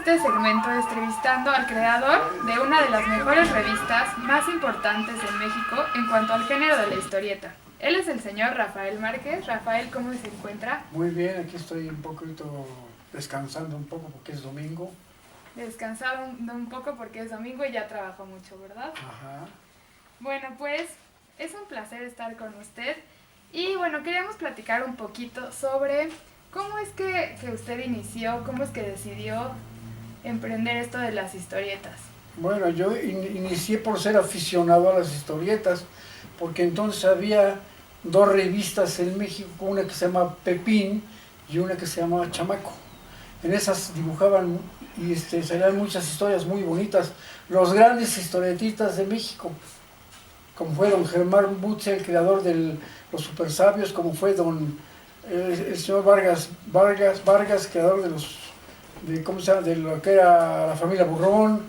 este segmento entrevistando al creador de una de las mejores revistas más importantes en México en cuanto al género de la historieta. Él es el señor Rafael Márquez. Rafael, ¿cómo se encuentra? Muy bien, aquí estoy un poquito descansando un poco porque es domingo. Descansado un poco porque es domingo y ya trabajó mucho, ¿verdad? Ajá. Bueno, pues es un placer estar con usted. Y bueno, queríamos platicar un poquito sobre cómo es que usted inició, cómo es que decidió emprender esto de las historietas. Bueno, yo inicié por ser aficionado a las historietas, porque entonces había dos revistas en México, una que se llama Pepín y una que se llamaba Chamaco. En esas dibujaban y salían muchas historias muy bonitas, los grandes historietistas de México, como fue don Germán Butze, el creador de los super sabios, como fue el señor Vargas, creador de lo que era la familia Burrón,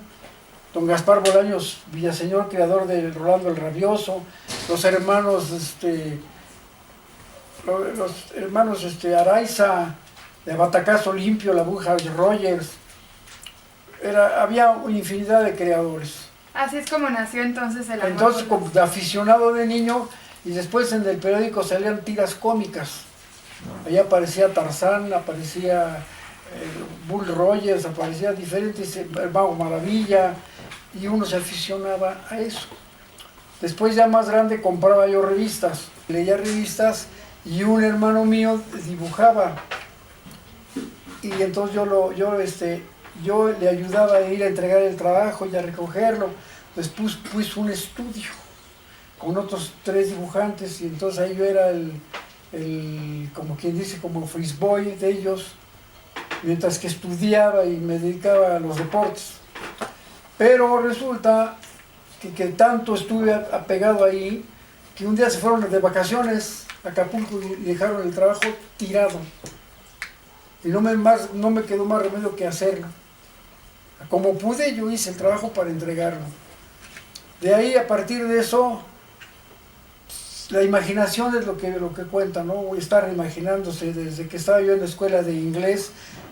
don Gaspar Bolaños Villaseñor, creador de Rolando el Rabioso, los hermanos Araiza, de Batacazo Limpio, la Bruja Rogers. Había una infinidad de creadores. Así es como nació entonces el amor. Entonces, como de aficionado de niño, y después en el periódico salían tiras cómicas. Ahí aparecía Tarzán, aparecía Bull Rogers, aparecía diferentes, el Mago Maravilla, y uno se aficionaba a eso. Después ya más grande compraba yo revistas, leía revistas y un hermano mío dibujaba. Y entonces yo le ayudaba a ir a entregar el trabajo y a recogerlo. Después puse un estudio con otros 3 dibujantes y entonces ahí yo era como quien dice, como frisboy de ellos, mientras que estudiaba y me dedicaba a los deportes. Pero resulta que tanto estuve apegado ahí, que un día se fueron de vacaciones a Acapulco y dejaron el trabajo tirado. Y no me quedó más remedio que hacerlo. Como pude, yo hice el trabajo para entregarlo. De ahí, a partir de eso, la imaginación es lo que cuenta, ¿no? Estar imaginándose desde que estaba yo en la escuela de inglés,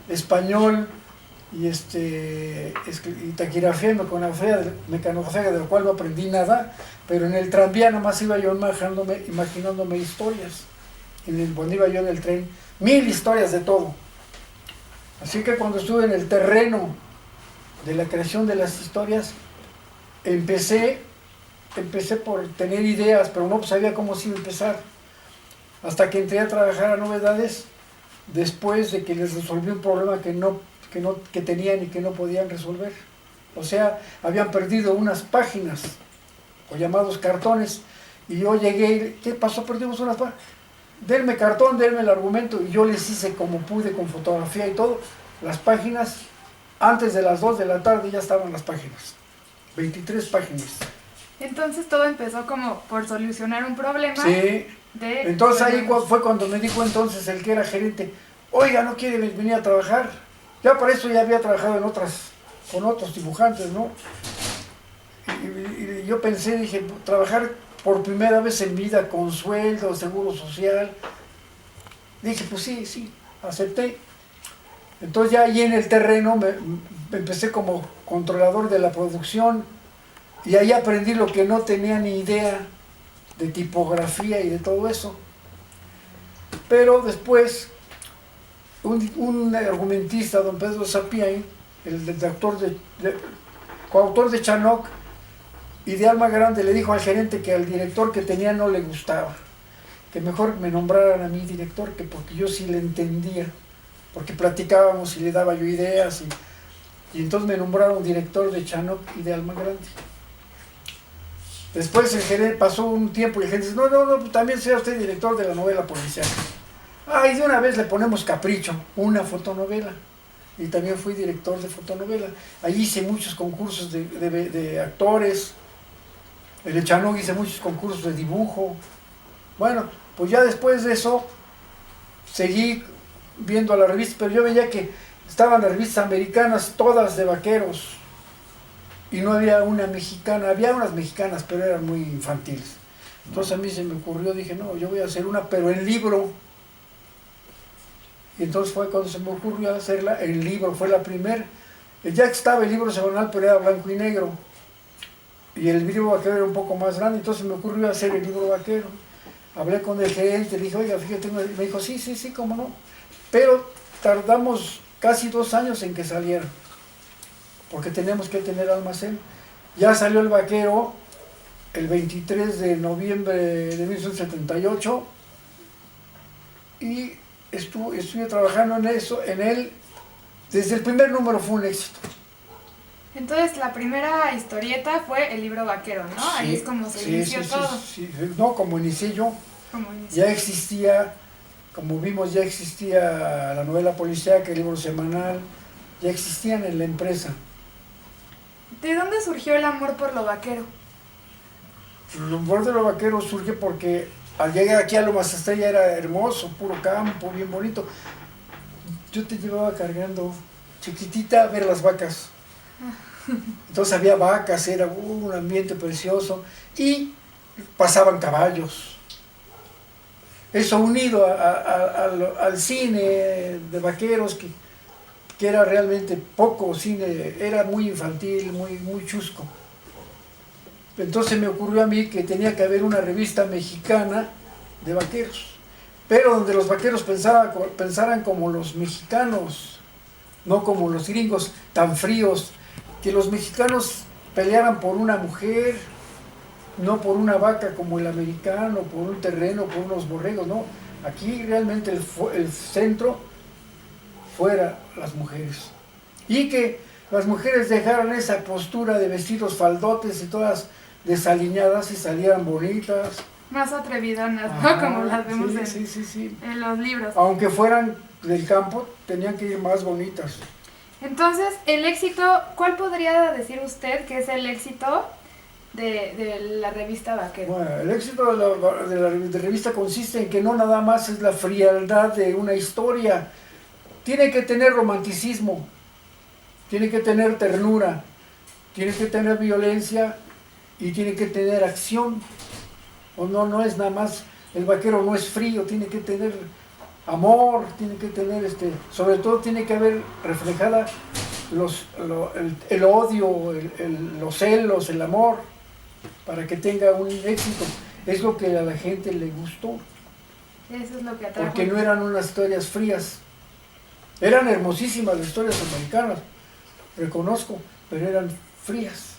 español y taquigrafía y mecanografía, de la cual no aprendí nada, pero en el tranvía nomás iba yo imaginándome historias. Cuando iba yo en el tren, 1000 historias de todo. Así que cuando estuve en el terreno de la creación de las historias, empecé por tener ideas, pero no sabía cómo se iba a empezar. Hasta que entré a trabajar a Novedades, después de que les resolví un problema que tenían y que no podían resolver. O sea, habían perdido unas páginas, o llamados cartones, y yo llegué y, ¿qué pasó? Perdimos unas páginas. Denme cartón, denme el argumento, y yo les hice como pude, con fotografía y todo, las páginas. Antes de las 2 de la tarde ya estaban las páginas, 23 páginas. Entonces todo empezó como por solucionar un problema. Sí, entonces ahí fue cuando me dijo entonces el que era gerente, oiga, ¿no quiere venir a trabajar? Ya para eso ya había trabajado con otros dibujantes, ¿no? Y yo pensé, dije, trabajar por primera vez en vida con sueldo, seguro social. Dije, pues sí, acepté. Entonces ya ahí en el terreno me empecé como controlador de la producción y ahí aprendí lo que no tenía ni idea de tipografía y de todo eso. Pero después un argumentista, don Pedro Sapien, coautor de Chanoc y de Alma Grande, le dijo al gerente que al director que tenía no le gustaba, que mejor me nombraran a mí director, porque yo sí le entendía, porque platicábamos y le daba yo ideas, y entonces me nombraron director de Chanoc y de Alma Grande. Después el gerente pasó un tiempo y el gerente dice, no, también sea usted director de la novela policial. Y de una vez le ponemos Capricho, una fotonovela. Y también fui director de fotonovela. Allí hice muchos concursos de actores. En el Chanoc hice muchos concursos de dibujo. Bueno, pues ya después de eso seguí viendo a la revista, pero yo veía que estaban las revistas americanas todas de vaqueros y no había una mexicana. Había unas mexicanas, pero eran muy infantiles. Entonces a mí se me ocurrió, dije, no, yo voy a hacer una, pero en libro. Y entonces fue cuando se me ocurrió hacerla en libro, fue la primera. Ya estaba el libro semanal, pero era blanco y negro. Y el libro vaquero era un poco más grande, entonces me ocurrió hacer el libro vaquero. Hablé con el gerente, le dije, oiga, fíjate, me dijo, sí, sí, sí, cómo no. Pero tardamos casi 2 años en que saliera, porque teníamos que tener almacén. Ya salió el vaquero el 23 de noviembre de 1978 y estuve trabajando en eso, en él. Desde el primer número fue un éxito. Entonces, la primera historieta fue el libro vaquero, ¿no? Sí, ahí es como se inició todo. Sí. No, como inicié yo. Como inició. Ya existía, como vimos, ya existía la novela policíaca, el libro semanal, ya existían en la empresa. ¿De dónde surgió el amor por lo vaquero? El amor de los vaqueros surge porque al llegar aquí a Lomas Estrella era hermoso, puro campo, bien bonito. Yo te llevaba cargando, chiquitita, a ver las vacas. Entonces había vacas, era un ambiente precioso y pasaban caballos. Eso unido al cine de vaqueros, que era realmente poco cine, era muy infantil, muy chusco. Entonces me ocurrió a mí que tenía que haber una revista mexicana de vaqueros, pero donde los vaqueros pensaran como los mexicanos, no como los gringos, tan fríos, que los mexicanos pelearan por una mujer, no por una vaca como el americano, por un terreno, por unos borregos, no. Aquí realmente el centro fuera las mujeres. Y que las mujeres dejaran esa postura de vestidos faldotes y todas desaliñadas y salieran bonitas. Más atrevidonas, ¿no? Como las vemos sí. En los libros. Aunque fueran del campo, tenían que ir más bonitas. Entonces, el éxito, ¿cuál podría decir usted que es el éxito de la revista Vaquero? Bueno, el éxito de la revista consiste en que no nada más es la frialdad de una historia, tiene que tener romanticismo, tiene que tener ternura, tiene que tener violencia y tiene que tener acción. O no es nada más, el vaquero no es frío, tiene que tener amor, tiene que tener, sobre todo tiene que haber reflejada el odio, los celos, el amor, para que tenga un éxito. Es lo que a la gente le gustó. Eso es lo que atrajo. Porque no eran unas historias frías. Eran hermosísimas las historias americanas, reconozco, pero eran frías.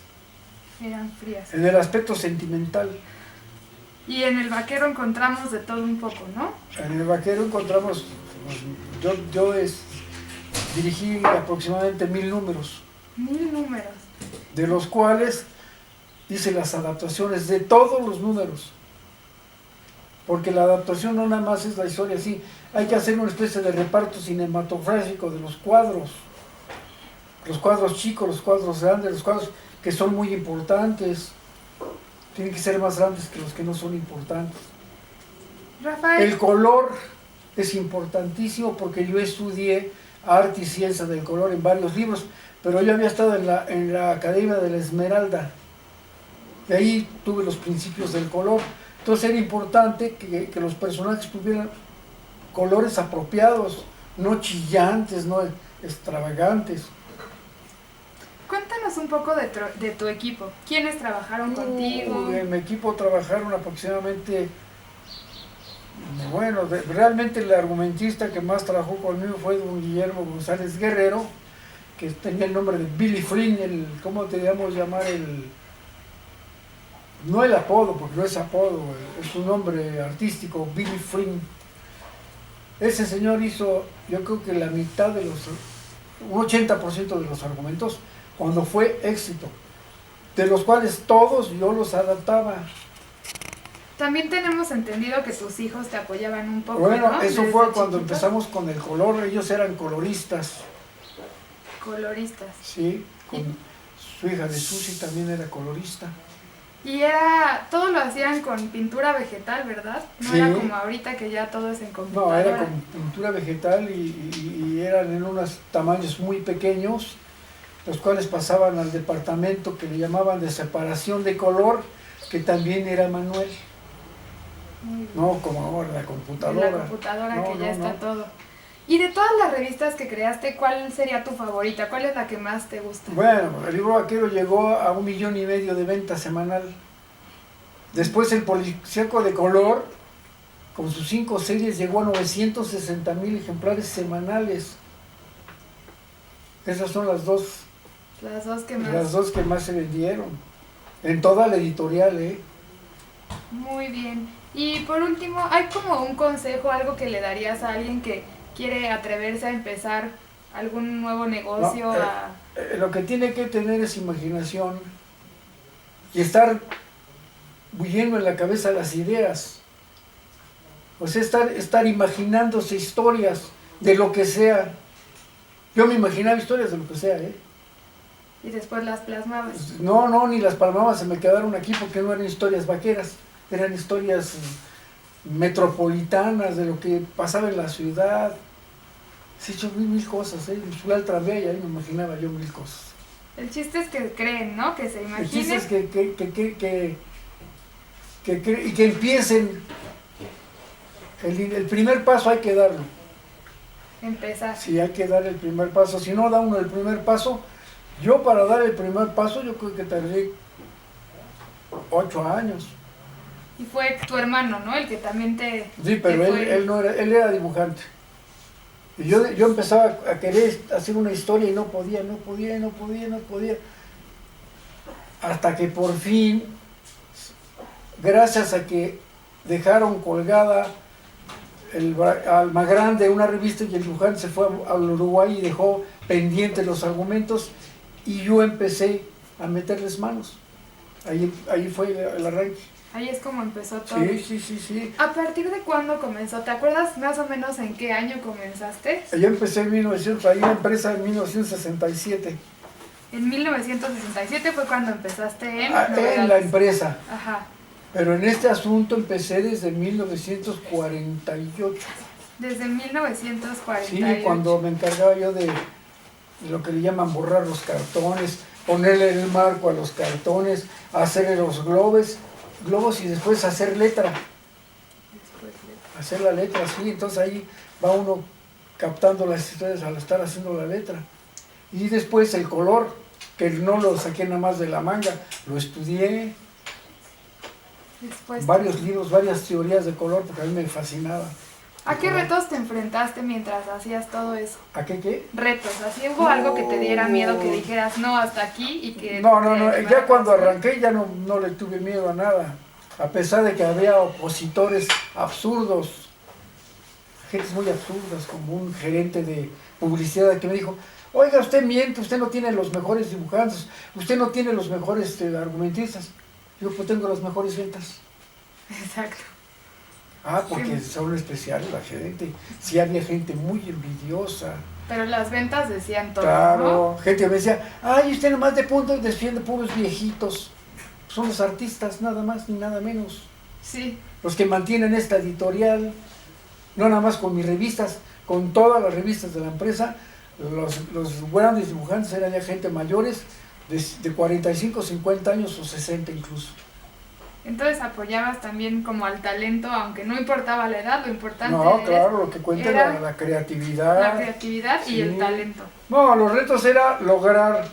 Eran frías. En el aspecto sentimental. Y en el vaquero encontramos de todo un poco, ¿no? En el vaquero encontramos, yo dirigí aproximadamente 1000 números. 1000 números. De los cuales hice las adaptaciones de todos los números. Porque la adaptación no nada más es la historia así, hay que hacer una especie de reparto cinematográfico de los cuadros chicos, los cuadros grandes, los cuadros que son muy importantes, tienen que ser más grandes que los que no son importantes. Rafael. El color es importantísimo porque yo estudié arte y ciencia del color en varios libros, pero yo había estado en la Academia de la Esmeralda, y ahí tuve los principios del color. Entonces era importante que los personajes tuvieran colores apropiados, no chillantes, no extravagantes. Cuéntanos un poco de tu equipo. ¿Quiénes trabajaron contigo? En mi equipo trabajaron aproximadamente, bueno, realmente el argumentista que más trabajó conmigo fue don Guillermo González Guerrero, que tenía el nombre de Billy Flynn, ¿cómo te debemos llamar? No el apodo, porque no es apodo, es un nombre artístico, Billy Flynn. Ese señor hizo, yo creo que la mitad un 80% de los argumentos, cuando fue éxito, de los cuales todos yo los adaptaba. También tenemos entendido que tus hijos te apoyaban un poco, Bueno, ¿no? eso Desde fue cuando chiquito. empezamos con el color, ellos eran coloristas. Coloristas. Sí, su hija de Susi también era colorista. Y todo lo hacían con pintura vegetal, ¿verdad? No Sí. era como ahorita que ya todo es en No, computadora. era con pintura vegetal y eran en unos tamaños muy pequeños, los cuales pasaban al departamento que le llamaban de separación de color, que también era manual. Muy bien. No como ahora la computadora. En la computadora No, que ya no, está no. todo. Y de todas las revistas que creaste, ¿cuál sería tu favorita? ¿Cuál es la que más te gusta? Bueno, el libro vaquero llegó a 1,5 millones de ventas semanal. Después el Policíaco de Color, con sus 5 series, llegó a 960,000 ejemplares semanales. Esas son las dos que más se vendieron. En toda la editorial, ¿eh? Muy bien. Y por último, ¿hay como un consejo, algo que le darías a alguien que quiere atreverse a empezar algún nuevo negocio? Lo que tiene que tener es imaginación y estar bulliendo en la cabeza las ideas. O sea, estar imaginándose historias de lo que sea. Yo me imaginaba historias de lo que sea, ¿eh? Y después las plasmabas. No, ni las palmabas se me quedaron aquí porque no eran historias vaqueras, eran historias metropolitanas de lo que pasaba en la ciudad. Se he hecho mil cosas, ¿eh? Subí al tranvía y ahí me imaginaba yo mil cosas. El chiste es que creen, ¿no? Que se imaginen. El chiste es que empiecen. El primer paso hay que darlo. Empezar. Sí, hay que dar el primer paso. Si no da uno el primer paso, yo para dar el primer paso, yo creo que tardé 8 años. Y fue tu hermano, ¿no? El que también te... Sí, pero él no era, él era dibujante. Y yo empezaba a querer hacer una historia y no podía. Hasta que por fin, gracias a que dejaron colgada Almagrande una revista y el dibujante se fue al Uruguay y dejó pendientes los argumentos y yo empecé a meterles manos. Ahí fue el arranque. Ahí es como empezó todo. Sí. ¿A partir de cuándo comenzó? ¿Te acuerdas más o menos en qué año comenzaste? Yo empecé en 1900, ahí la empresa en 1967. En 1967 fue cuando empezaste en la empresa. Ajá. Pero en este asunto empecé desde 1948. Desde 1948. Sí, cuando me encargaba yo de lo que le llaman borrar los cartones, ponerle el marco a los cartones, hacerle los globos y después hacer letra. Hacer la letra, sí, entonces ahí va uno captando las historias al estar haciendo la letra. Y después el color, que no lo saqué nada más de la manga, lo estudié. Después Varios libros, varias teorías de color, porque a mí me fascinaba. ¿A qué retos te enfrentaste mientras hacías todo eso? ¿A qué? Retos, así hubo algo que te diera miedo, que dijeras no hasta aquí y que... No, ya cuando arranqué ya no le tuve miedo a nada. A pesar de que había opositores absurdos, gentes muy absurdas, como un gerente de publicidad que me dijo: oiga, usted miente, usted no tiene los mejores dibujantes, usted no tiene los mejores argumentistas. Yo pues tengo las mejores ventas. Exacto. Porque son especiales la gente. Sí había gente muy envidiosa. Pero las ventas decían todo, claro, ¿no? Gente me decía: ay, usted nomás de punto y defiende puros viejitos. Son los artistas, nada más ni nada menos. Sí. Los que mantienen esta editorial, no nada más con mis revistas, con todas las revistas de la empresa. Los grandes dibujantes eran ya gente mayores, de 45, 50 años o 60 incluso. Entonces apoyabas también como al talento, aunque no importaba la edad, lo importante claro, lo que cuenta era la creatividad. La creatividad y el talento. No, los retos era lograr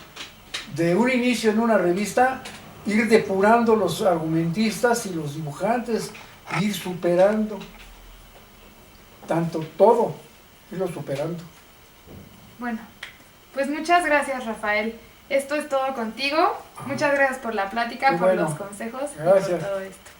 de un inicio en una revista, ir depurando los argumentistas y los dibujantes, ir superando todo, irlo superando. Bueno, pues muchas gracias, Rafael. Esto es todo contigo. Muchas gracias por la plática, por los consejos y por todo esto.